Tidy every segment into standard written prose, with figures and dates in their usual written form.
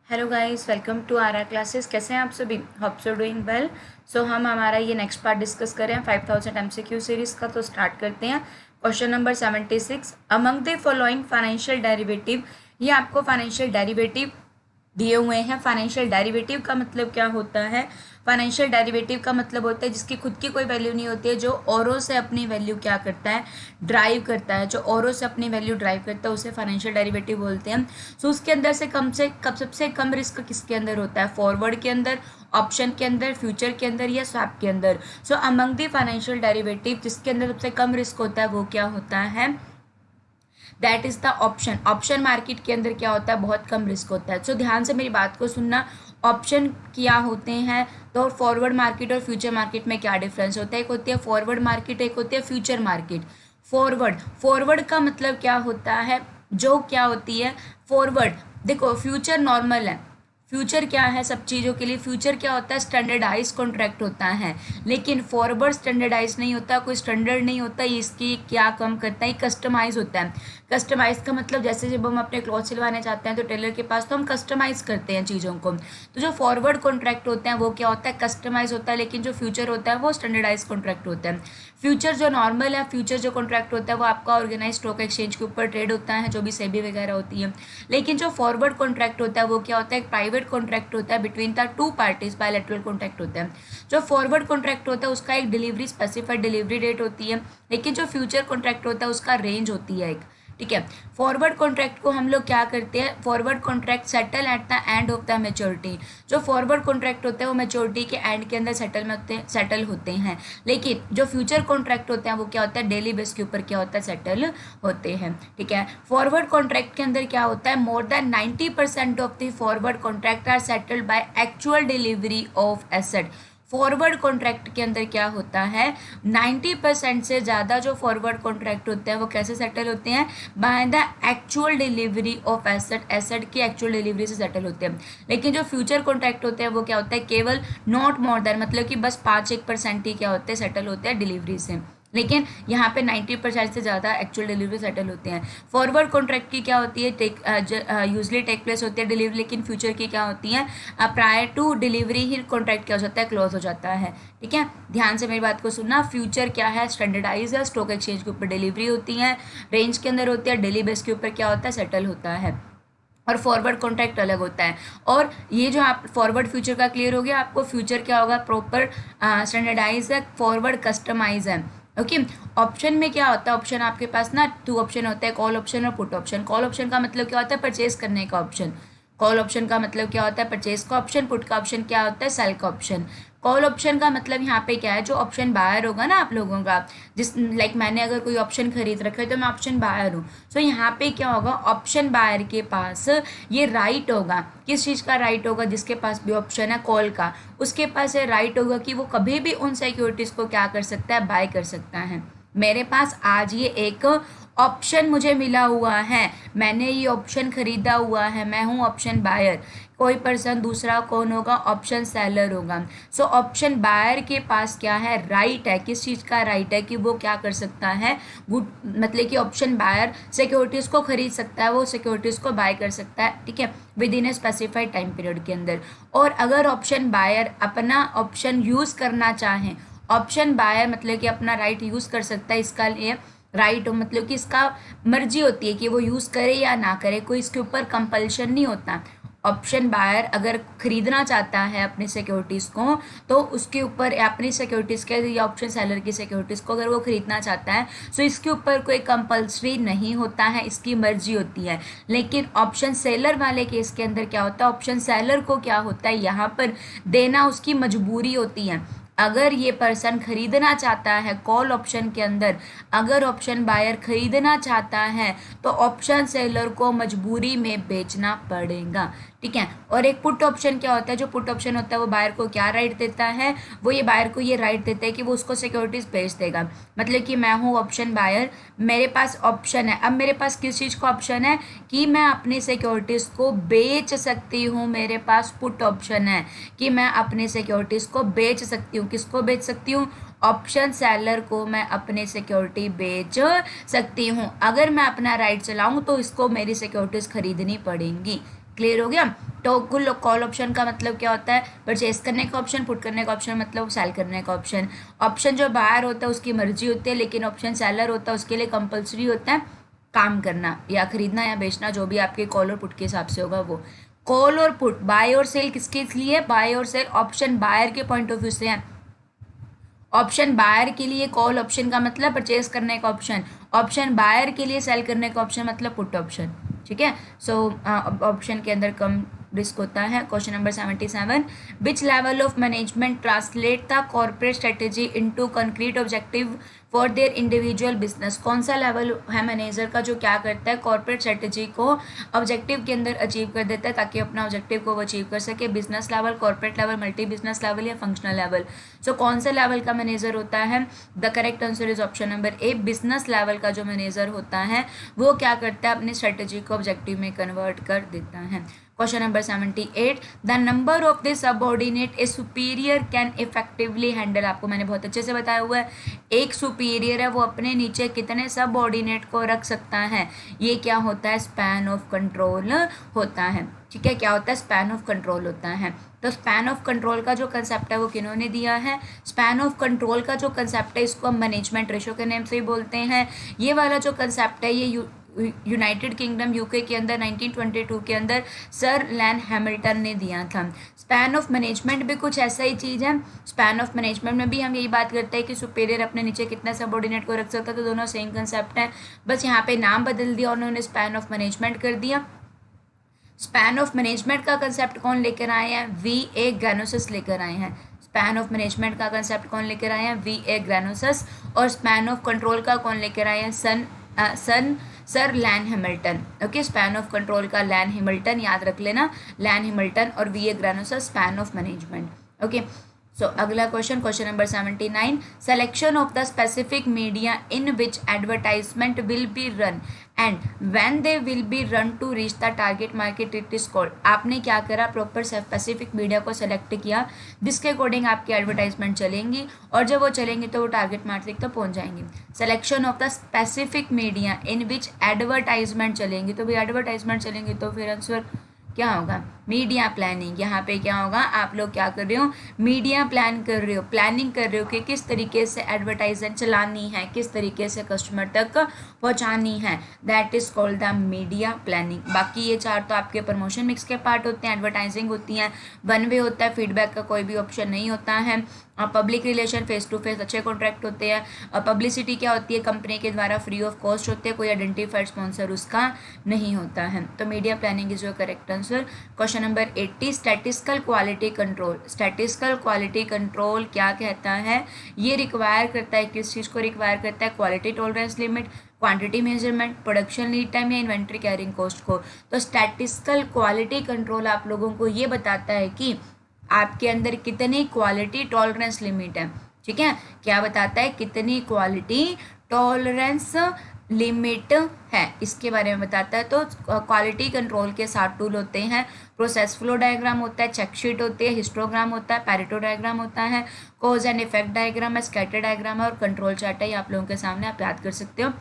Hello guys, welcome to our classes. कैसे हैं आप सभी? Hope so doing well. So हम हमारा ये नेक्स्ट पार्ट डिस्कस करें 5000 MCQ सीरीज का। तो स्टार्ट करते हैं। Question number 76, among the following financial derivative. ये आपको फाइनेंशियल डेरिवेटिव दिए हुए हैं। फाइनेंशियल डेरिवेटिव का मतलब क्या होता है? फाइनेंशियल डेरिवेटिव का मतलब होता है जिसकी खुद की कोई वैल्यू नहीं होती है, जो औरों से अपनी वैल्यू क्या करता है, ड्राइव करता है। जो औरों से अपनी वैल्यू ड्राइव करता है उसे फाइनेंशियल डेरिवेटिव बोलते हैं। सो उसके अंदर से सबसे कम रिस्क किसके अंदर होता है? फॉरवर्ड के अंदर, ऑप्शन के अंदर, फ्यूचर के अंदर या स्वैप के अंदर। सो अमंग द फाइनेंशियल डेरिवेटिव जिसके अंदर सबसे कम रिस्क होता है वो क्या होता है? That is the option. Option market के अंदर क्या होता है? बहुत कम रिस्क होता है। सो ध्यान से मेरी बात को सुनना। ऑप्शन क्या होते हैं? तो फॉरवर्ड मार्केट और फ्यूचर मार्केट में क्या डिफरेंस होता है? एक होती है फॉरवर्ड मार्केट, एक होती है फ्यूचर मार्केट। फॉरवर्ड का मतलब क्या होता है? जो क्या होती है फॉरवर्ड, देखो फ्यूचर नॉर्मल है। फ्यूचर क्या है सब चीज़ों के लिए? फ्यूचर क्या होता है? स्टैंडर्डाइज कॉन्ट्रैक्ट होता है। लेकिन फॉरवर्ड स्टैंडर्डाइज नहीं होता, कोई स्टैंडर्ड नहीं होता। इसकी क्या कम करता है? कस्टमाइज होता है। कस्टमाइज का मतलब जैसे जब हम अपने क्लॉथ सिलवाने जाते हैं तो टेलर के पास तो हम कस्टमाइज करते हैं चीज़ों को। तो जो फॉरवर्ड कॉन्ट्रैक्ट होते हैं वो क्या होता है? कस्टमाइज होता है। लेकिन जो फ्यूचर होता है वो स्टैंडर्डाइज कॉन्ट्रैक्ट होता है। फ्यूचर जो नॉर्मल है, फ्यूचर जो कॉन्ट्रैक्ट होता है वो आपका ऑर्गेनाइज स्टॉक एक्सचेंज के ऊपर ट्रेड होता है, जो भी सेबी वगैरह होती है। लेकिन जो फॉरवर्ड कॉन्ट्रैक्ट होता है वो क्या होता है? एक प्राइवेट कॉन्ट्रैक्ट होता है between the two parties, bilateral contract होता है। जो फॉरवर्ड कॉन्ट्रैक्ट होता है उसका एक डिलीवरी, स्पेसिफाइड डिलीवरी डेट होती है। लेकिन जो फ्यूचर कॉन्ट्रैक्ट होता है उसका रेंज होती है एक। ठीक है। फॉरवर्ड कॉन्ट्रैक्ट को हम लोग क्या करते हैं? Forward contract settle at the end of the maturity. जो फॉरवर्ड कॉन्ट्रैक्ट होते हैं वो मैच्योरिटी के एंड के अंदर सेटल होते हैं। लेकिन जो फ्यूचर कॉन्ट्रैक्ट होते हैं वो क्या होता है? डेली बेस के ऊपर क्या होता है? सेटल होते हैं। ठीक है। फॉरवर्ड कॉन्ट्रैक्ट के अंदर क्या होता है? More than 90% of the forward contract are settled by actual delivery of asset. Forward contract के अंदर क्या होता है? 90% से ज़्यादा जो फॉरवर्ड कॉन्ट्रैक्ट होते हैं वो कैसे सेटल होते हैं? By the actual delivery of asset. Asset की एक्चुअल डिलीवरी से सेटल होते हैं। लेकिन जो फ्यूचर कॉन्ट्रैक्ट होते हैं वो क्या होता है? केवल नॉट मोर देन, मतलब कि बस 5-1% ही क्या होते हैं? सेटल होते हैं डिलीवरी से। लेकिन यहाँ पे 90% से ज़्यादा एक्चुअल डिलीवरी सेटल होते हैं। फॉरवर्ड कॉन्ट्रैक्ट की क्या होती है? यूजली टेक प्लेस होती है डिलीवरी। लेकिन फ्यूचर की क्या होती है? प्रायर टू डिलीवरी ही कॉन्ट्रैक्ट क्या हो जाता है? क्लोज हो जाता है। ठीक है। ध्यान से मेरी बात को सुनना। फ्यूचर क्या है? स्टैंडर्डाइज है, स्टॉक एक्सचेंज के ऊपर डिलीवरी होती है, रेंज के अंदर होती है, डेली बेस के ऊपर क्या होता है? सेटल होता है। और फॉरवर्ड कॉन्ट्रैक्ट अलग होता है। और ये जो आप फॉरवर्ड फ्यूचर का क्लियर हो गया आपको। फ्यूचर क्या होगा? प्रॉपर स्टैंडर्डाइज है, फॉरवर्ड कस्टमाइज है। ओके। ऑप्शन में क्या होता है? ऑप्शन आपके पास ना 2 ऑप्शन होता है, कॉल ऑप्शन और पुट ऑप्शन। कॉल ऑप्शन का मतलब क्या होता है? परचेज करने का ऑप्शन। कॉल ऑप्शन का मतलब क्या होता है? परचेज का ऑप्शन। पुट का ऑप्शन क्या होता है? सेल का ऑप्शन। कॉल ऑप्शन का मतलब यहाँ पे क्या है? जो ऑप्शन बायर होगा ना आप लोगों का, जिस लाइक मैंने अगर कोई ऑप्शन खरीद रखा है तो मैं ऑप्शन बायर हूँ। सो यहाँ पे क्या होगा? ऑप्शन बायर के पास ये राइट होगा। किस चीज़ का राइट होगा? जिसके पास भी ऑप्शन है कॉल का, उसके पास ये राइट होगा कि वो कभी भी उन सिक्योरिटीज़ को क्या कर सकता है? बाय कर सकता है। मेरे पास आज ये एक ऑप्शन मुझे मिला हुआ है, मैंने ये ऑप्शन खरीदा हुआ है, मैं हूँ ऑप्शन बायर। कोई पर्सन दूसरा कौन होगा? ऑप्शन सेलर होगा। सो ऑप्शन बायर के पास क्या है? राइट है। किस चीज़ का राइट है? कि वो क्या कर सकता है? गुड, मतलब कि ऑप्शन बायर सिक्योरिटीज़ को खरीद सकता है, वो सिक्योरिटीज़ को बाय कर सकता है। ठीक है। With in a specified time period के अंदर। और अगर ऑप्शन बायर अपना ऑप्शन यूज़ करना चाहें, ऑप्शन बायर मतलब कि अपना राइट यूज़ कर सकता है। इसका लिए राइट मतलब कि इसका मर्जी होती है कि वो यूज़ करे या ना करे, कोई इसके ऊपर कंपल्शन नहीं होता। ऑप्शन बायर अगर खरीदना चाहता है अपनी सिक्योरिटीज़ को तो उसके ऊपर, अपनी सिक्योरिटीज़ के या ऑप्शन सेलर की सिक्योरिटीज़ को अगर वो खरीदना चाहता है तो इसके ऊपर कोई कंपल्सरी नहीं होता है, इसकी मर्जी होती है। लेकिन ऑप्शन सेलर वाले केस के अंदर क्या होता है? ऑप्शन सेलर को क्या होता है? यहाँ पर देना उसकी मजबूरी होती है। अगर ये पर्सन खरीदना चाहता है कॉल ऑप्शन के अंदर, अगर ऑप्शन बायर खरीदना चाहता है तो ऑप्शन सेलर को मजबूरी में बेचना पड़ेगा। ठीक है। और एक पुट ऑप्शन क्या होता है? जो पुट ऑप्शन होता है वो बायर को क्या राइट देता है? वो ये बायर को ये राइट देता है कि वो उसको सिक्योरिटीज बेच देगा। मतलब कि मैं हूँ ऑप्शन बायर, मेरे पास ऑप्शन है। अब मेरे पास किस चीज़ का ऑप्शन है? कि मैं अपनी सिक्योरिटीज़ को बेच सकती हूँ। मेरे पास पुट ऑप्शन है कि मैं अपनी सिक्योरिटीज़ को बेच सकती हूँ। किसको बेच सकती हूँ? ऑप्शन सेलर को मैं अपनी सिक्योरिटी बेच सकती हूँ। अगर मैं अपना राइट चलाऊँ तो इसको मेरी सिक्योरिटीज़ खरीदनी पड़ेंगी। क्लियर हो गया। तो कुल कॉल ऑप्शन का मतलब क्या होता है, परचेस करने का ऑप्शन, पुट करने का ऑप्शन मतलब सेल करने का ऑप्शन। ऑप्शन जो बायर होता है उसकी मर्जी होती है, लेकिन ऑप्शन सेलर होता है उसके लिए कंपलसरी होता है काम करना या खरीदना या बेचना, जो भी आपके कॉल और पुट के हिसाब से होगा वो। कॉल और पुट, बाय और सेल किसके लिए, बाय और सेल ऑप्शन बायर के पॉइंट ऑफ व्यू से है। ऑप्शन बायर के लिए कॉल ऑप्शन का मतलब परचेस करने का ऑप्शन, ऑप्शन बायर के लिए सेल करने का ऑप्शन मतलब पुट ऑप्शन, ठीक है। सो ऑप्शन के अंदर कम रिस्क होता है। Question number 77, which level of management translate the corporate strategy into concrete objective for their individual business. कौन सा लेवल है मैनेजर का जो क्या करता है, कॉर्पोरेट स्ट्रेटेजी को ऑब्जेक्टिव के अंदर अचीव कर देता है ताकि अपना ऑब्जेक्टिव को वो अचीव कर सके। Business level, corporate level, multi business level या फंक्शनल लेवल। सो कौन से लेवल का मैनेजर होता है, the correct answer is option number A, business level का जो मैनेजर होता है वो क्या करता है, अपनी स्ट्रेटेजी को ऑब्जेक्टिव में कन्वर्ट कर देता है। Question number 78, the number of the subordinate A superior can effectively handle. आपको मैंने बहुत अच्छे से बताया हुआ है, एक सुपीरियर है वो अपने नीचे कितने सबऑर्डिनेट को रख सकता है, ये क्या होता है, स्पैन ऑफ कंट्रोल होता है, ठीक है। क्या होता है, स्पैन ऑफ कंट्रोल होता है। तो स्पैन ऑफ कंट्रोल का जो कंसेप्ट है वो किन्होंने दिया है, स्पैन ऑफ कंट्रोल का जो कंसेप्ट है इसको हम मैनेजमेंट रेशो के नेम से ही बोलते हैं। ये वाला जो कंसेप्ट है ये यूनाइटेड किंगडम यूके के अंदर 1922 के अंदर सर लैन हैमिल्टन ने दिया था। स्पैन ऑफ मैनेजमेंट भी कुछ ऐसा ही चीज़ है। स्पैन ऑफ मैनेजमेंट में भी हम यही बात करते हैं कि सुपीरियर अपने नीचे कितना सबऑर्डिनेट को रख सकता है, तो दोनों सेम कंसेप्ट है, बस यहाँ पे नाम बदल दिया उन्होंने, स्पैन ऑफ मैनेजमेंट कर दिया। स्पैन ऑफ मैनेजमेंट का कंसेप्ट कौन लेकर आए हैं, वी ए ग्रेनोसस लेकर आए हैं। स्पैन ऑफ मैनेजमेंट का कंसेप्ट कौन लेकर आए हैं, वी ए ग्रेनोसस। और स्पैन ऑफ कंट्रोल का कौन लेकर आए हैं, sir Ian Hamilton. Okay, span of control का लैन हैमिल्टन, याद रख लेना, लैन हैमिल्टन और V A Graicunas span of management. Okay, so अगला question, question number 79, selection of the specific media in which advertisement will be run and when they will be run to reach the target market it is called. आपने क्या करा, proper specific media को select किया जिसके according आपकी advertisement चलेंगी और जब वो चलेंगी तो वो टारगेट मार्केट तक पहुंच जाएंगी। Selection of the specific media in which advertisement चलेंगी, तो भाई एडवर्टाइजमेंट चलेंगी तो फिर आंसर क्या होगा, मीडिया प्लानिंग। यहाँ पे क्या होगा, आप लोग क्या कर रहे हो, मीडिया प्लान कर रहे हो, प्लानिंग कर रहे हो कि किस तरीके से एडवर्टाइजमेंट चलानी है, किस तरीके से कस्टमर तक पहुँचानी है, that is called the media planning. बाकी ये चार तो आपके प्रमोशन मिक्स के पार्ट होते हैं, एडवर्टाइजिंग होती है, वन वे होता है, फीडबैक का कोई भी ऑप्शन नहीं होता है, public relation, face to face अच्छे कॉन्ट्रैक्ट होते हैं, पब्लिसिटी क्या होती है, कंपनी के द्वारा फ्री ऑफ कॉस्ट होते हैं, कोई आइडेंटिफाइड स्पॉन्सर उसका नहीं होता है। तो media planning is your correct answer. Question number 80, statistical quality control. Statistical quality control क्या कहता है, ये रिक्वायर करता है, किस चीज़ को रिक्वायर करता है, quality tolerance limit, quantity measurement, production lead time या इन्वेंट्री कैरिंग कॉस्ट को। तो स्टैटिस्टिकल क्वालिटी कंट्रोल आप लोगों को ये बताता है कि आपके अंदर कितनी क्वालिटी टॉलरेंस लिमिट है, ठीक है, क्या बताता है, कितनी क्वालिटी टॉलरेंस लिमिट है, इसके बारे में बताता है। तो क्वालिटी कंट्रोल के 7 टूल होते हैं, प्रोसेस फ्लो डायग्राम होता है, चेक शीट होती है, हिस्टोग्राम होता है, पैरेटो डायग्राम होता है, कॉज एंड इफेक्ट डायग्राम है, स्कैटर डायग्राम है और कंट्रोल चार्ट है। ये आप लोगों के सामने आप याद कर सकते हो।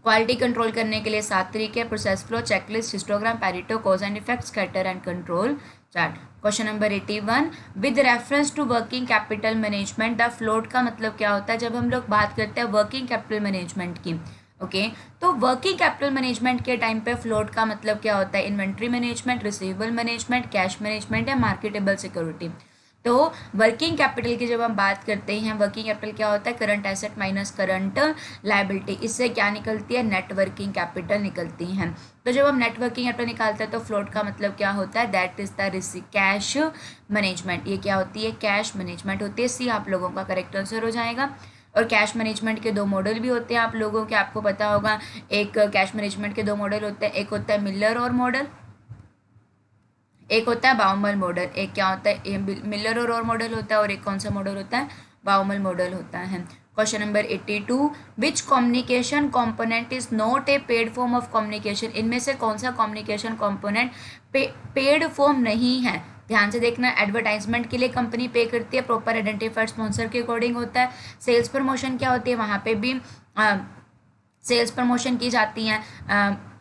क्वालिटी कंट्रोल करने के लिए 7 तरीके, process flow, checklist, histogram, Pareto, cause and effect, scatter and control chart. Question number 81, with reference to working capital management the float का मतलब क्या होता है, जब हम लोग बात करते हैं वर्किंग कैपिटल मैनेजमेंट की, ओके, तो वर्किंग कैपिटल मैनेजमेंट के टाइम पे फ्लोट का मतलब क्या होता है, inventory management, receivable management, cash management या मार्केटेबल सिक्योरिटी। तो वर्किंग कैपिटल की जब हम बात करते हैं, वर्किंग कैपिटल क्या होता है, current asset minus current liability, इससे क्या निकलती है, नेट वर्किंग कैपिटल निकलती हैं। तो जब हम नेट वर्किंग कैपिटल निकालते हैं तो फ्लोट का मतलब क्या होता है, that is the cash management. ये क्या होती है, कैश मैनेजमेंट होती है। सी आप लोगों का करेक्ट आंसर हो जाएगा। और कैश मैनेजमेंट के 2 मॉडल भी होते हैं आप लोगों के, आपको पता होगा, एक कैश मैनेजमेंट के 2 मॉडल होते हैं, एक होता है मिलर और मॉडल, एक होता है बाउमल मॉडल। एक क्या होता है, मिलर और मॉडल होता है, और एक कौन सा मॉडल होता है, बाउमल मॉडल होता है। Question number 82, which communication component is not a paid form of communication. इनमें से कौन सा कम्युनिकेशन कॉम्पोनेंट पेड फॉर्म नहीं है, ध्यान से देखना। एडवर्टाइजमेंट के लिए कंपनी पे करती है, प्रॉपर आइडेंटिफाइड स्पॉन्सर के अकॉर्डिंग होता है। सेल्स प्रमोशन क्या होती है, वहाँ पे भी सेल्स प्रमोशन की जाती हैं,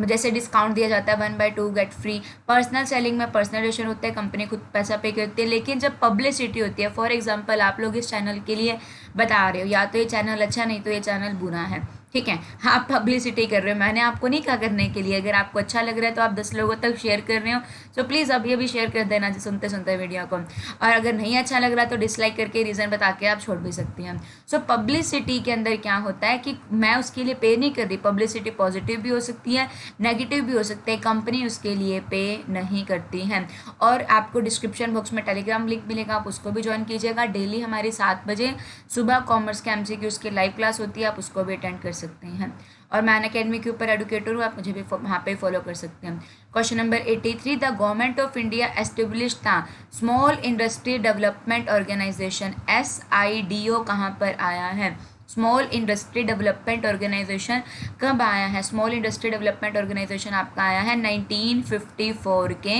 जैसे डिस्काउंट दिया जाता है 1/2 गेट फ्री। पर्सनल सेलिंग में पर्सनलाइजेशन होता है, कंपनी खुद पैसा पे करती है। लेकिन जब पब्लिसिटी होती है, फॉर एग्जांपल आप लोग इस चैनल के लिए बता रहे हो या तो ये चैनल अच्छा नहीं तो ये चैनल बुरा है, ठीक है, आप पब्लिसिटी कर रहे हो, मैंने आपको नहीं कहा करने के लिए। अगर आपको अच्छा लग रहा है तो आप 10 लोगों तक शेयर कर रहे हो, तो प्लीज़ अभी अभी शेयर कर देना सुनते सुनते वीडियो को। और अगर नहीं अच्छा लग रहा तो डिसलाइक करके रीज़न बता के आप छोड़ भी सकती हैं। सो पब्लिसिटी के अंदर क्या होता है कि मैं उसके लिए पे नहीं कर रही, पब्लिसिटी पॉजिटिव भी हो सकती है, नेगेटिव भी हो सकती है, कंपनी उसके लिए पे नहीं करती है। और आपको डिस्क्रिप्शन बॉक्स में टेलीग्राम लिंक मिलेगा, आप उसको भी ज्वाइन कीजिएगा। डेली हमारी 7 बजे सुबह कॉमर्स के MCQs की लाइव क्लास होती है, आप उसको भी अटेंड कर सकते हैं। और मैं अनअकैडमी के ऊपर एडुकेटर हूँ, आप मुझे भी वहाँ पे फॉलो कर सकते हैं। Question number 83, the government of India establish the small industry development organisation SIDO कहाँ पर आया है? स्मॉल इंडस्ट्री डेवलपमेंट ऑर्गेनाइजेशन कब आया है? स्मॉल इंडस्ट्री डेवलपमेंट ऑर्गेनाइजेशन आपका आया है 1954 के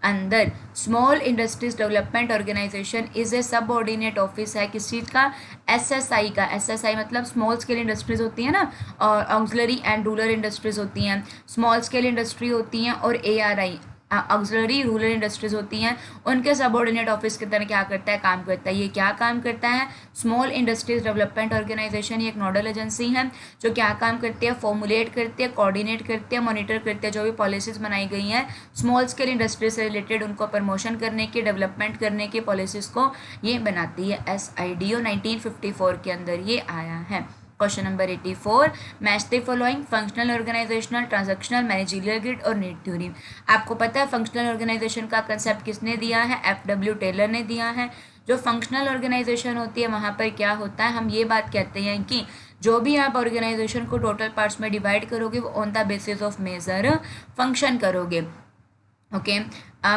अंदर। Small industries development organisation is a subordinate office है किस चीज़ का? SSI का। SSI मतलब स्मॉल स्केल इंडस्ट्रीज होती है ना, और ऑक्सिलरी एंड रूरल इंडस्ट्रीज होती हैं। स्मॉल स्केल इंडस्ट्री होती हैं और ARI ऑक्सिलरी रूरल इंडस्ट्रीज होती हैं, उनके सबऑर्डिनेट ऑफिस की तरह क्या करता है, काम करता है। ये क्या काम करता है? स्मॉल इंडस्ट्रीज डेवलपमेंट ऑर्गेनाइजेशन, ये एक नोडल एजेंसी है जो क्या काम करती है? फॉर्मुलेट करती है, कोऑर्डिनेट करती है, मॉनिटर करती है जो भी पॉलिसीज बनाई गई हैं स्मॉल स्केल इंडस्ट्री से रिलेटेड, उनको प्रमोशन करने की, डेवलपमेंट करने की पॉलिसीज को ये बनाती है। SIDO 1954 के अंदर ये आया है। Question number 84, match the following functional organisational transactional managerial grid और नीड थ्योरी। आपको पता है फंक्शनल ऑर्गेनाइजेशन का कंसेप्ट किसने दिया है? FW टेलर ने दिया है। जो फंक्शनल ऑर्गेनाइजेशन होती है वहाँ पर क्या होता है, हम ये बात कहते हैं कि जो भी आप ऑर्गेनाइजेशन को टोटल पार्ट्स में डिवाइड करोगे वो on the basis of major function करोगे। ओके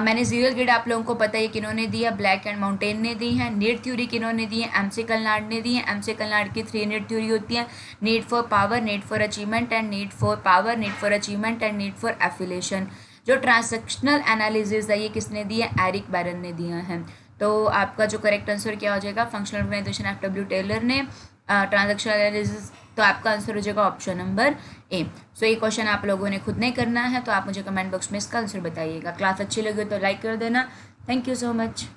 मैनेजरियल ग्रिड आप लोगों को पता है किन्होंने दिया? ब्लैक एंड माउंटेन ने दी है। नीड थ्योरी किन्होंने दी है? MC कलनाड ने दी है। MC कलनाड की 3 नीड थ्योरी होती है, need for power, need for achievement and need for power, need for achievement and need for affiliation. जो ट्रांसैक्शनल एनालिसिस है ये किसने दी है? एरिक बैरन ने दिया है। तो आपका जो करेक्ट आंसर क्या हो जाएगा? फंक्शनल ऑर्गेनाइजेशन FW टेलर ने, ट्रांजैक्शनल एनालिसिस, तो आपका आंसर हो जाएगा ऑप्शन नंबर A। सो ये क्वेश्चन आप लोगों ने खुद नहीं करना है, तो आप मुझे कमेंट बॉक्स में इसका आंसर बताइएगा। क्लास अच्छी लगी तो लाइक कर देना। Thank you so much.